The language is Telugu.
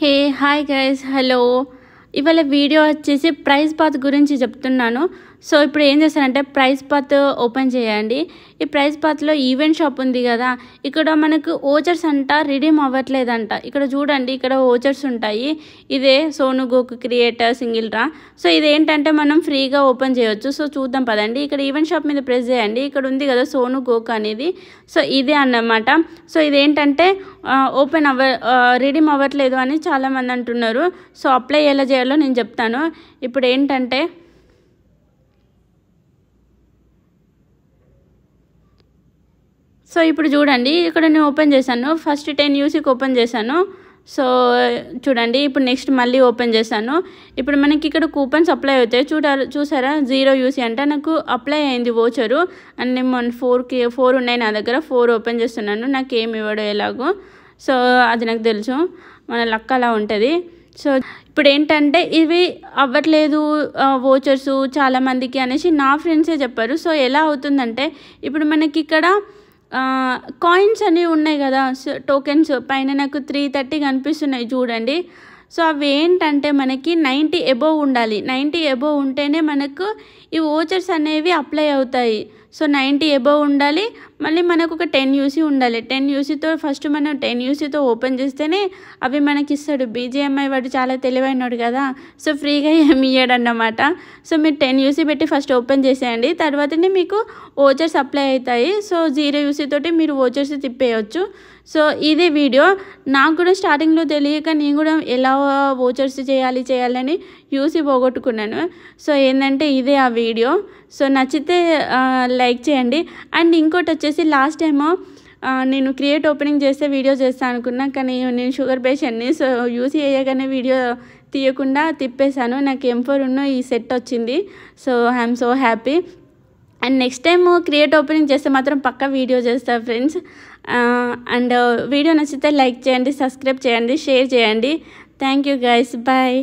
హే హాయ్ గైస్ హలో ఇవాళ వీడియో వచ్చేసి ప్రైస్ పాత్ గురించి చెప్తున్నాను. సో ఇప్పుడు ఏం చేస్తానంటే ప్రైస్ పాత్ ఓపెన్ చేయండి. ఈ ప్రైస్ పాత్లో ఈవెంట్ షాప్ ఉంది కదా, ఇక్కడ మనకు ఓచర్స్ అంట రిడీమ్ అవ్వట్లేదంట. ఇక్కడ చూడండి, ఇక్కడ ఓచర్స్ ఉంటాయి. ఇదే సోను గోకు క్రియేటర్ సింగిల్ రా. సో ఇదేంటంటే మనం ఫ్రీగా ఓపెన్ చేయొచ్చు. సో చూద్దాం పదండి. ఇక్కడ ఈవెంట్ షాప్ మీద ప్రెస్ చేయండి. ఇక్కడ ఉంది కదా సోను గోకు అనేది, సో ఇదే అన్నమాట. సో ఇదేంటంటే ఓపెన్ రిడీమ్ అవ్వట్లేదు అని చాలామంది అంటున్నారు. సో అప్లై ఎలా చేయాలో నేను చెప్తాను. ఇప్పుడు ఏంటంటే సో ఇప్పుడు చూడండి, ఇక్కడ నేను ఓపెన్ చేశాను. ఫస్ట్ 10 యూసీకి ఓపెన్ చేశాను. సో చూడండి, ఇప్పుడు నెక్స్ట్ మళ్ళీ ఓపెన్ చేశాను. ఇప్పుడు మనకి ఇక్కడ కూపన్స్ అప్లై అవుతాయి. చూసారా 0 యూసీ అంటే నాకు అప్లై అయింది ఓచరు. అండ్ నేను 4 ఉన్నాయి నా దగ్గర. 4 ఓపెన్ చేస్తున్నాను. నాకు ఏమి ఇవ్వడు ఎలాగో. సో అది నాకు తెలుసు, మన లక్ అలా ఉంటుంది. సో ఇప్పుడు ఏంటంటే ఇవి అవ్వట్లేదు ఓచర్స్ చాలామందికి అనేసి నా ఫ్రెండ్సే చెప్పారు. సో ఎలా అవుతుందంటే ఇప్పుడు మనకి ఇక్కడ కాయిన్స్ అనేవి ఉన్నాయి కదా, టోకెన్స్ పైన నాకు 330 కనిపిస్తున్నాయి చూడండి. సో అవి ఏంటంటే మనకి 90 అబోవ్ ఉండాలి. 90 అబోవ్ ఉంటేనే మనకు ఈ ఓచర్స్ అనేవి అప్లై అవుతాయి. సో 90 అబోవ్ ఉండాలి. మళ్ళీ మనకు ఒక 10 యూసీ ఉండాలి. 10 యూసీతో ఫస్ట్ మనం 10 యూసీతో ఓపెన్ చేస్తేనే అవి మనకి ఇస్తాడు. బీజేఎంఐ వాడు చాలా తెలివైనడు కదా, సో ఫ్రీగా ఏమి ఇయ్యాడు అన్నమాట. సో మీరు 10 యూసీ పెట్టి ఫస్ట్ ఓపెన్ చేసేయండి, తర్వాతనే మీకు ఓచర్స్ అప్లై అవుతాయి. సో 0 యూసీ తోటి మీరు ఓచర్స్ తిప్పేయచ్చు. సో ఇదే వీడియో. నాకు కూడా స్టార్టింగ్లో తెలియక నేను కూడా ఎలా ఓచర్స్ చేయాలని యూసీ పోగొట్టుకున్నాను. సో ఏంటంటే ఇదే ఆ వీడియో. సో నచ్చితే లైక్ చేయండి. అండ్ ఇంకోటి వచ్చేసి లాస్ట్ టైము నేను క్రియేట్ ఓపెనింగ్ చేస్తే వీడియో చేస్తాను అనుకున్నా, కానీ నేను షుగర్ పేషెంట్ని. సో యూసీ అయ్యాకనే వీడియో తీయకుండా తిప్పేశాను. నాకు M4 ఈ సెట్ వచ్చింది. So I'm so happy. And next time create opening చేస్తే మాత్రం పక్కా వీడియో చేస్తాను ఫ్రెండ్స్. అండ్ వీడియో నచ్చితే లైక్ చేయండి, సబ్స్క్రైబ్ చేయండి, షేర్ చేయండి. Thank you guys, bye.